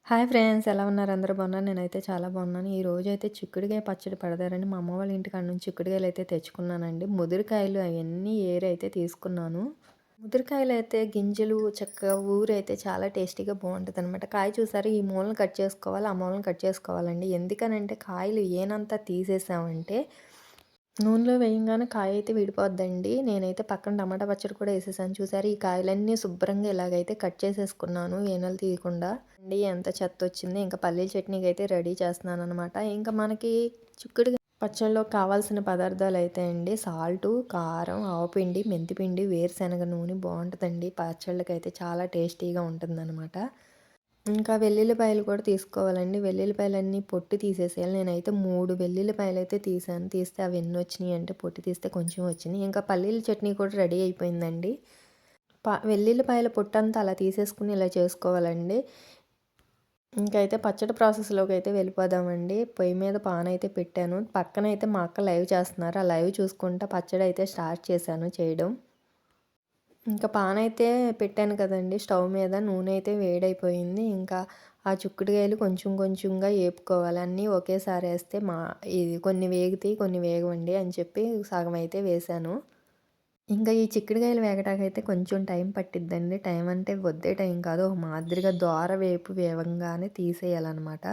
Hi friends, ఎలా ఉన్నారు? అందరూ బాగున్నారు. నేనైతే చాలా బాగున్నాను. ఈరోజైతే చిక్కుడుగాయ పచ్చడి పెడతారని మా అమ్మ వాళ్ళ ఇంటికాడ నుంచి చిక్కుడుగాయలు అయితే తెచ్చుకున్నానండి. ముదిరికాయలు అవన్నీ ఏరైతే తీసుకున్నాను. ముదిరికాయలు అయితే గింజలు చక్కగా ఊరైతే చాలా టేస్టీగా బాగుంటుంది అనమాట. కాయ చూసారు, ఈ మూలను కట్ చేసుకోవాలి, ఆ మూలను కట్ చేసుకోవాలండి. ఎందుకనంటే కాయలు ఏనంతా తీసేసామంటే నూనెలో వేయంగానే కాయ అయితే విడిపోద్దండి. నేనైతే పక్కన టమాటా పచ్చడి కూడా వేసేసాను. చూసారు, ఈ కాయలన్నీ శుభ్రంగా ఇలాగైతే కట్ చేసేసుకున్నాను ఏనలు తీయకుండా. అండి ఎంత చెత్త వచ్చింది. ఇంకా పల్లీల చట్నీకి అయితే రెడీ చేస్తున్నాను అనమాట. ఇంకా మనకి చిక్కుడు పచ్చళ్ళలో కావాల్సిన పదార్థాలు అయితే అండి సాల్టు, కారం, ఆవపిండి, మెంతిపిండి, వేరుశనగ నూనె బాగుంటుందండి. పచ్చళ్ళకైతే చాలా టేస్టీగా ఉంటుందన్నమాట. ఇంకా వెల్లుల్లిపాయలు కూడా తీసుకోవాలండి. వెల్లుల్లిపాయలన్నీ పొట్టు తీసేసేయాలి. నేనైతే 3 వెల్లుల్లిపాయలైతే తీసాను. తీస్తే అవి ఎన్ని వచ్చినాయి అంటే పొట్టు తీస్తే కొంచెం వచ్చినాయి. ఇంకా పల్లీల చట్నీ కూడా రెడీ అయిపోయిందండి. వెల్లుల్లిపాయల పొట్టంతా అలా తీసేసుకుని ఇలా చేసుకోవాలండి. ఇంకైతే పచ్చడి ప్రాసెస్లోకి అయితే వెళ్ళిపోదామండి. పొయ్యి మీద పాన్ అయితే పెట్టాను. పక్కన అయితే మా అక్క లైవ్ చేస్తున్నారు. ఆ లైవ్ చూసుకుంటా పచ్చడి అయితే స్టార్ట్ చేశాను చేయడం. ఇంకా పాన్ అయితే పెట్టాను కదండీ స్టవ్ మీద. నూనె అయితే వేడైపోయింది. ఇంకా ఆ చిక్కుడుకాయలు కొంచెం కొంచెంగా ఏపుకోవాలి. అన్నీ ఒకేసారి వేస్తే ఇది కొన్ని వేగుతాయి, కొన్ని వేగవండి అని చెప్పి సగం అయితే వేశాను. ఇంకా ఈ చిక్కుడుకాయలు వేగటాకైతే కొంచెం టైం పట్టిద్దండి. టైం అంటే వద్దే టైం కాదు. ఒక మాదిరిగా దోర వేపు వేగంగానే తీసేయాలన్నమాట.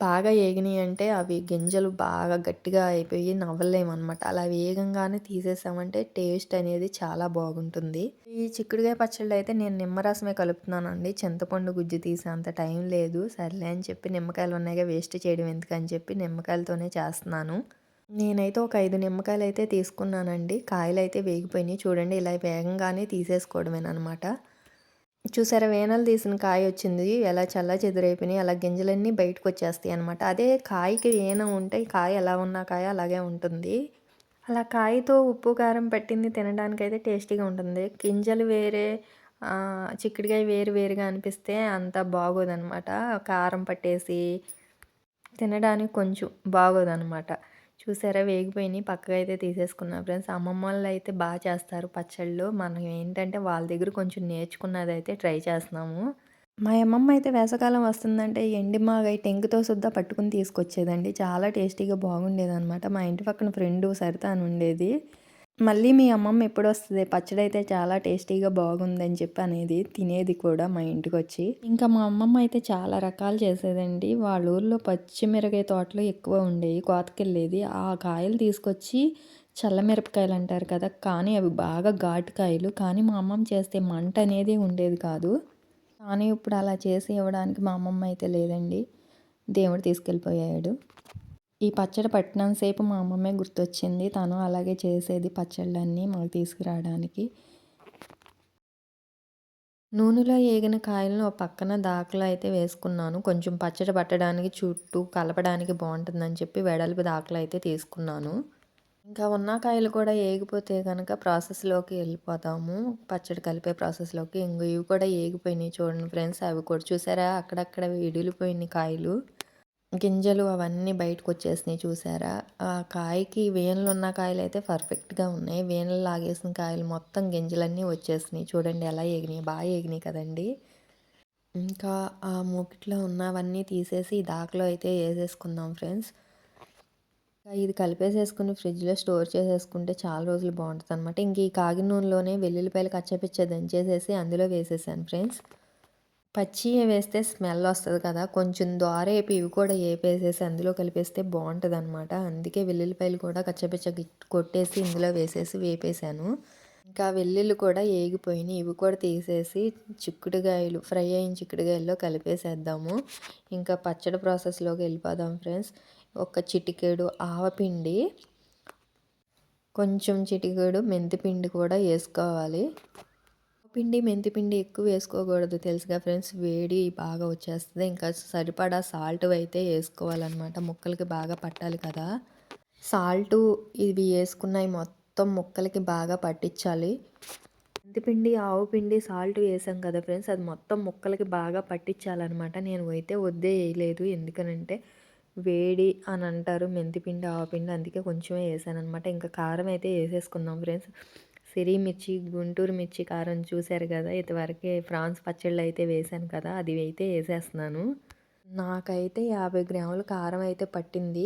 బాగా ఏగినాయి అంటే అవి గింజలు బాగా గట్టిగా అయిపోయి నవ్వలేమనమాట. అలా వేగంగానే తీసేసామంటే టేస్ట్ అనేది చాలా బాగుంటుంది. ఈ చిక్కుడుకాయ పచ్చళ్ళు అయితే నేను నిమ్మరసమే కలుపుతున్నానండి. చింతపండు గుజ్జు తీసే అంత టైం లేదు. సర్లే అని చెప్పి నిమ్మకాయలు ఉన్నాయిగా వేస్ట్ చేయడం ఎందుకని చెప్పి నిమ్మకాయలతోనే చేస్తున్నాను. నేనైతే ఒక 5 నిమ్మకాయలు అయితే తీసుకున్నానండి. కాయలు అయితే వేగిపోయినాయి. చూడండి, ఇలా వేగంగానే తీసేసుకోవడమేనమాట. చూసారా, వేనలు తీసిన కాయ వచ్చింది ఎలా చెల్లాచెదురైపోయినాయి. అలా గింజలన్నీ బయటకు వచ్చేస్తాయి అనమాట. అదే కాయకి ఏన ఉంటే కాయ ఎలా ఉన్న కాయ అలాగే ఉంటుంది. అలా కాయతో ఉప్పు కారం పట్టింది తినడానికైతే టేస్టీగా ఉంటుంది. గింజలు వేరే, చిక్కుడుకాయ వేరు వేరుగా అనిపిస్తే అంత బాగోదనమాట. కారం పట్టేసి తినడానికి కొంచెం బాగోదనమాట. చూసారా, వేగిపోయినాయి. పక్కగా అయితే తీసేసుకున్నా ఫ్రెండ్స్. అమ్మమ్మ వాళ్ళు అయితే బాగా చేస్తారు పచ్చళ్ళు. మనం ఏంటంటే వాళ్ళ దగ్గర కొంచెం నేర్చుకున్నదైతే ట్రై చేస్తున్నాము. మా అమ్మమ్మ అయితే వేసవకాలం వస్తుందంటే ఎండి మాగాయ టెంకుతో సుద్దా పట్టుకుని తీసుకొచ్చేదండి. చాలా టేస్టీగా బాగుండేదనమాట. మా ఇంటి పక్కన ఫ్రెండు సరిత అని ఉండేది. మళ్ళీ మీ అమ్మమ్మ ఎప్పుడొస్తది? పచ్చడైతే చాలా టేస్టీగా బాగుందని చెప్పి అనేది. తినేది కూడా మా ఇంటికొచ్చి. ఇంకా మా అమ్మమ్మ అయితే చాలా రకాలు చేసేదండి. వాళ్ళ ఊర్లో పచ్చిమిరకాయ తోటలు ఎక్కువ ఉండేవి. కోతకెళ్ళేది. ఆ కాయలు తీసుకొచ్చి చల్లమిరపకాయలు అంటారు కదా! కానీ అవి బాగా ఘాటు కాయలు. కానీ మా అమ్మమ్మ చేస్తే మంట అనేది ఉండేది కాదు. కానీ ఇప్పుడు అలా చేసి ఇవ్వడానికి మా అమ్మమ్మ అయితే లేదండి. దేవుడు తీసుకెళ్ళిపోయాడు. ఈ పచ్చడి పట్టినంత సేపు మా అమ్మమ్మే గుర్తొచ్చింది. తను అలాగే చేసేది పచ్చళ్ళన్నీ మాకు తీసుకురావడానికి. నూనెలో ఏగిన కాయలను ఒక పక్కన దాకలో అయితే వేసుకున్నాను. కొంచెం పచ్చడి పట్టడానికి చుట్టూ కలపడానికి బాగుంటుందని చెప్పి వెడల్పు దాకలో అయితే తీసుకున్నాను. ఇంకా ఉన్న కాయలు కూడా ఏగిపోతే కనుక ప్రాసెస్లోకి వెళ్ళిపోతాము. పచ్చడి కలిపే ప్రాసెస్లోకి. ఇంక ఇవి కూడా ఏగిపోయినాయి చూడండి ఫ్రెండ్స్. అవి కూడా చూసారా, అక్కడక్కడ విడిలిపోయినాయి కాయలు. గింజలు అవన్నీ బయటకొచ్చేసినాయి చూసారా? ఆ కాయకి వేన్లున్న కాయలైతే పర్ఫెక్ట్‌గా ఉన్నాయి. వేన్లు లాగేసిన కాయలు మొత్తం గింజలన్నీ వచ్చేసినాయి. చూడండి ఎలా ఏగినాయి. బాగా ఏగినాయి కదండీ! ఇంకా ఆ మూకిట్లో ఉన్నవన్నీ తీసేసి ఈ దాకలో అయితే ఏసేసుకుందాం ఫ్రెండ్స్. ఇది కలిపేసేసుకొని ఫ్రిడ్జ్‌లో స్టోర్ చేసేసుకుంటే చాలా రోజులు బావుంటదనమాట. ఇంక ఈ కాగిన నూనెలోనే వెల్లుల్లిపాయలు కచ్చాపిచ్చా దంచేసేసి అందులో వేసేసాను ఫ్రెండ్స్. పచ్చియే వేస్తే స్మెల్ వస్తది కదా! కొంచెం దోరేపి ఇవి కూడా ఏపేసేసి అందులో కలిపేస్తే బావుంటదనమాట. అందుకే వెల్లుల్లిపాయలు కూడా కచ్చపిచ్చ కొట్టేసి ఇందులో వేసేసి వేపేసాను. ఇంకా వెల్లుల్లి కూడా ఏగిపోయినాయి. ఇవి కూడా తీసేసి చిక్కుడుగాయలు ఫ్రై అయిన చిక్కుడుగాయల్లో కలిపేసేద్దాము. ఇంకా పచ్చడి ప్రాసెస్‌లోకి వెళ్ళిపోదాం ఫ్రెండ్స్. ఒక చిటికెడు ఆవపిండి, కొంచెం చిటికెడు మెంతిపిండి కూడా ఏసుకోవాలి. మెంతిపిండి ఎక్కువ వేసుకోకూడదు తెలుసుగా ఫ్రెండ్స్. వేడి బాగా వచ్చేస్తుంది. ఇంకా సరిపడా సాల్ట్ అయితే వేసుకోవాలన్నమాట. ముక్కలకి బాగా పట్టాలి కదా! సాల్టు ఇవి వేసుకున్నవి మొత్తం ముక్కలకి బాగా పట్టించాలి. మెంతిపిండి, ఆవు పిండి, సాల్ట్ వేసాం కదా ఫ్రెండ్స్. అది మొత్తం ముక్కలకి బాగా పట్టించాలన్నమాట. నేను అయితే వద్దే వేయలేదు. ఎందుకనంటే వేడి అని అంటారు మెంతిపిండి, ఆవపిండి. అందుకే కొంచెమే వేసాననమాట. ఇంకా కారం అయితే వేసేసుకుందాం ఫ్రెండ్స్. సిరి మిర్చి, గుంటూరు మిర్చి కారం చూసారు కదా! ఇదివరకే ప్రాన్స్ పచ్చళ్ళు అయితే వేశాను కదా! అది అయితే వేసేస్తున్నాను. నాకైతే 50 గ్రాముల కారం అయితే పట్టింది.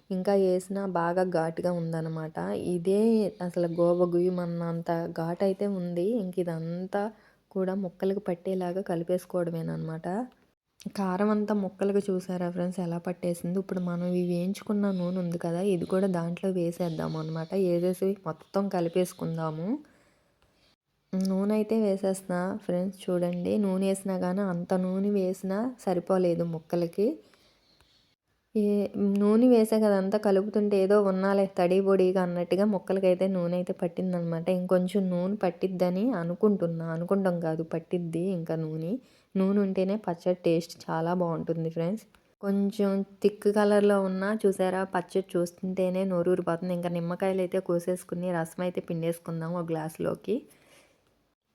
ఇంకా ఏసినా బాగా ఘాటుగా ఉందనమాట. ఇదే అసలు గుయ్యమన్నంత ఘాటైతే ఉంది. ఇంక ఇదంతా కూడా ముక్కలకి పట్టేలాగా కలిపేసుకోవడమేననమాట. కారం అంతా ముక్కలకి చూసారా ఫ్రెండ్స్ ఎలా పట్టేసిందో. ఇప్పుడు మనం ఈ వేయించుకున్న నూనె ఉంది కదా! ఇది కూడా దాంట్లో వేసేద్దాము అనమాట. ఏసేసి మొత్తం కలిపేసుకుందాము. నూనె అయితే వేసేస్తున్నా ఫ్రెండ్స్ చూడండి. నూనె వేసినా గానీ అంత నూనె వేసినా సరిపోలేదు ముక్కలకి. ఈ నూనె వేసాక అదంతా కలుపుతుంటే ఏదో ఉన్నాలే తడి పొడిగా అన్నట్టుగా ముక్కలకైతే నూనె అయితే పట్టిందనమాట. ఇంకొంచెం నూనె పట్టిద్దని అనుకుంటాం కాదు పట్టిద్ది ఇంకా నూనె. నూనె ఉంటేనే పచ్చడి టేస్ట్ చాలా బాగుంటుంది ఫ్రెండ్స్. కొంచెం థిక్ కలర్‌లో ఉన్నా చూసారా పచ్చడి చూస్తుంటేనే నోరూరిపోతుంది. ఇంకా నిమ్మకాయలు అయితే కోసేసుకుని రసం అయితే పిండేసుకుందాం ఒక గ్లాస్‌లోకి.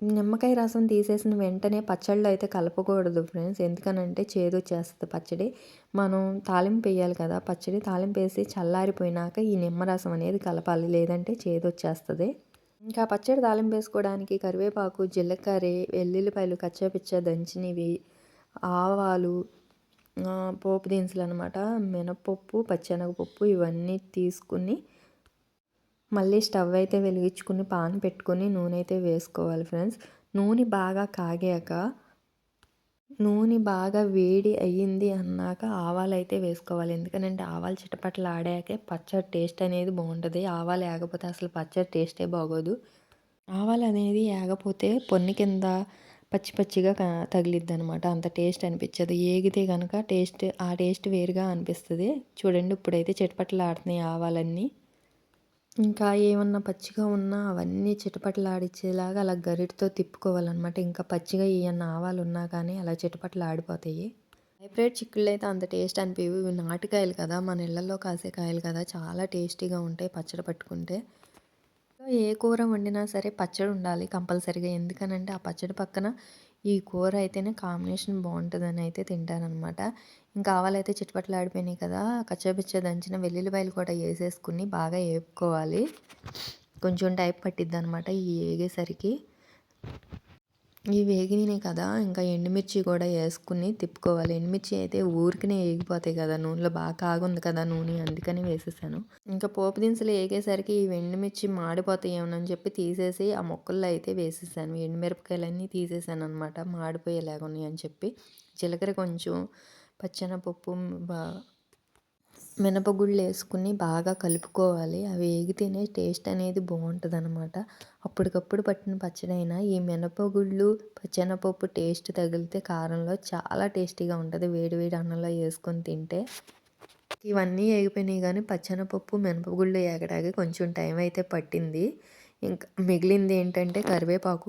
నిమ్మకాయ రసం తీసేసిన వెంటనే పచ్చడిలో అయితే కలపకూడదు ఫ్రెండ్స్. ఎందుకనంటే చేదొచ్చేస్తది పచ్చడి. మనం తాలింపు వేయాలి కదా! పచ్చడి తాలింపు వేసి చల్లారిపోయినాక ఈ నిమ్మరసం అనేది కలపాలి. లేదంటే చేదొచ్చేస్తది. ఇంకా పచ్చడి తాలింపు వేసుకోవడానికి కరివేపాకు, జీలకర్ర, వెల్లుల్లిపాయలు కచ్చాపిచ్చా దంచినవి, ఆవాలు, పోపు దినుసులనమాట. మినపప్పు, పచ్చెనగపప్పు ఇవన్నీ తీసుకుని మళ్ళీ స్టవ్ అయితే వెలిగించుకుని పాన్ పెట్టుకొని నూనె అయితే వేసుకోవాలి ఫ్రెండ్స్. నూనె బాగా వేడి అయ్యింది అన్నాక ఆవాలైతే వేసుకోవాలి. ఎందుకనంటే ఆవాలు చిటపటలాడాకే పచ్చడి టేస్ట్ అనేది బాగుంటుంది. ఆవాలు ఏగపోతే అసలు పచ్చడి టేస్టే బాగోదు. ఆవాలు అనేది ఏగపోతే పొన్ని కింద పచ్చి పచ్చిగా తగిలిద్దనమాట. అంత టేస్ట్ అనిపించదు. ఏగితే కనుక ఆ టేస్ట్ వేరుగా అనిపిస్తుంది. చూడండి ఇప్పుడైతే చిటపటలాడుతున్నాయి ఆవాలన్నీ. ఇంకా ఏమన్నా పచ్చిగా ఉన్నా అవన్నీ చిటపటలాడిచ్చేలాగా అలా గరిటతో తిప్పుకోవాలన్నమాట. ఇంకా పచ్చిగా ఏమన్నా ఆవాలున్నా కానీ అలా చిటపటలాడిపోతాయి. హైబ్రిడ్ చిక్కుళ్ళు అయితే అంత టేస్ట్ అనిపియవు. ఇవి నాటుకాయలు కదా! మన ఇళ్లలో కాసే కాయలు కదా! చాలా టేస్టీగా ఉంటాయి పచ్చడి పట్టుకుంటే. ఏ కూర వండినా సరే పచ్చడి ఉండాలి కంపల్సరీగా. ఎందుకనంటే ఆ పచ్చడి పక్కన ఈ కూర అయితేనే కాంబినేషన్ బాగుంటుందని అయితే తింటాననమాట. ఇంకా ఆవాలైతే చిటపటలాడిపోయినాయి కదా! కచ్చాపిచ్చా దంచిన వెల్లుల్లిపాయలు కూడా వేసేసుకుని బాగా వేపుకోవాలి. కొంచెం టైం పట్టిద్దనమాట ఈ ఏగేసరికి. ఈ వేగినాయి కదా! ఇంకా ఎండుమిర్చి కూడా వేసుకుని తిప్పుకోవాలి. ఎండుమిర్చి అయితే ఊరికనే ఏగిపోతాయి కదా! నూనెలో బాగా కాగుంది కదా నూనె అందుకని వేసేసాను. ఇంకా పోపు దినుసులు ఏగేసరికి ఈ ఎండుమిర్చి మాడిపోతాయేమోనని చెప్పి తీసేసి ఆ ముక్కల్లో అయితే వేసేసాను. ఎండుమిరపకాయలన్నీ తీసేసాను అనమాట మాడిపోయేలాగా ఉన్నాయని చెప్పి. జీలకర్ర కొంచెం పచ్చెనపప్పు మినపగుళ్ళు వేసుకుని బాగా కలుపుకోవాలి. అవి వేగితేనే టేస్ట్ అనేది బాగుంటుందన్నమాట. అప్పటికప్పుడు పట్టిన పచ్చడైనా ఈ మినపగుళ్ళు, పచ్చెనపప్పు టేస్ట్ తగిలితే కారంలో చాలా టేస్టీగా ఉంటుంది. వేడి వేడి అన్నంలో వేసుకొని తింటే. ఇవన్నీ ఏగిపోయినాయి కానీ పచ్చెనపప్పు, మినపగుళ్ళు ఏగడానికి కొంచెం టైం అయితే పట్టింది. ఇంకా మిగిలింది ఏంటంటే కరివేపాకు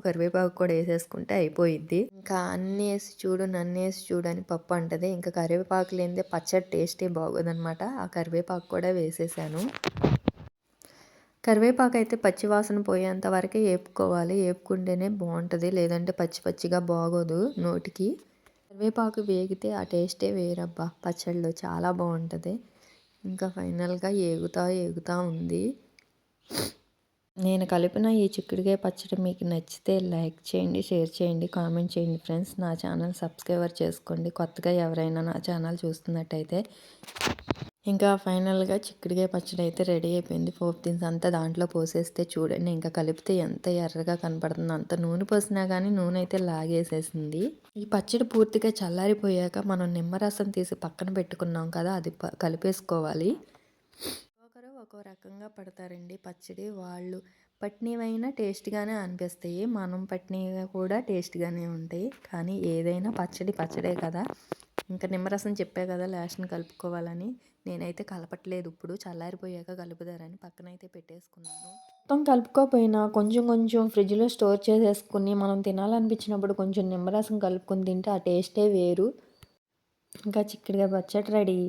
కూడా వేసేసుకుంటే అయిపోయిద్ది. ఇంకా అన్నీ వేసి చూడు నన్ను వేసి చూడు అని పప్పు అంటది. ఇంకా కరివేపాకు లేనిదే పచ్చడి టేస్టే బాగోదనమాట. ఆ కరివేపాకు కూడా వేసేసాను. కరివేపాకు అయితే పచ్చి వాసన పోయేంత వరకే వేపుకోవాలి. వేపుకుంటేనే బాగుంటుంది. లేదంటే పచ్చి పచ్చిగా బాగోదు నోటికి. కరివేపాకు వేగితే ఆ టేస్టే వేరబ్బా పచ్చడిలో చాలా బాగుంటుంది. ఇంకా ఫైనల్గా ఏగుతా ఉంది. నేను కలిపిన ఈ చిక్కుడుకాయ పచ్చడి మీకు నచ్చితే లైక్ చేయండి, షేర్ చేయండి, కామెంట్ చేయండి ఫ్రెండ్స్. నా ఛానల్ సబ్స్క్రైబర్ చేసుకోండి కొత్తగా ఎవరైనా నా ఛానల్ చూస్తున్నట్టయితే. ఇంకా ఫైనల్గా చిక్కుడుకాయ పచ్చడి అయితే రెడీ అయిపోయింది. పోపు దినుసు అంతా దాంట్లో పోసేస్తే చూడండి ఇంకా కలిపితే ఎంత ఎర్రగా కనపడుతుందో. అంత నూనె పోసినా కానీ నూనె అయితే లాగేసేసింది. ఈ పచ్చడి పూర్తిగా చల్లారిపోయాక మనం నిమ్మరసం తీసి పక్కన పెట్టుకున్నాం కదా అది కలిపేసుకోవాలి. ఒక్కో రకంగా పడతారండి పచ్చడి. వాళ్ళు పట్టినవైనా టేస్ట్గానే అనిపిస్తాయి. మనం పట్టినవి కూడా టేస్ట్గానే ఉంటాయి. కానీ ఏదైనా పచ్చడే కదా. ఇంకా నిమ్మరసం చెప్పే కదా లాస్ట్ని కలుపుకోవాలని. నేనైతే కలపట్లేదు ఇప్పుడు చల్లారిపోయాక కలుపుదారని పక్కనైతే పెట్టేసుకున్నాను. మొత్తం కలుపుకోపోయినా కొంచెం కొంచెం ఫ్రిడ్జ్లో స్టోర్ చేసేసుకుని మనం తినాలనిపించినప్పుడు కొంచెం నిమ్మరసం కలుపుకొని తింటే ఆ టేస్టే వేరు. ఇంకా చిక్కుడుకాయ పచ్చడి రెడీ.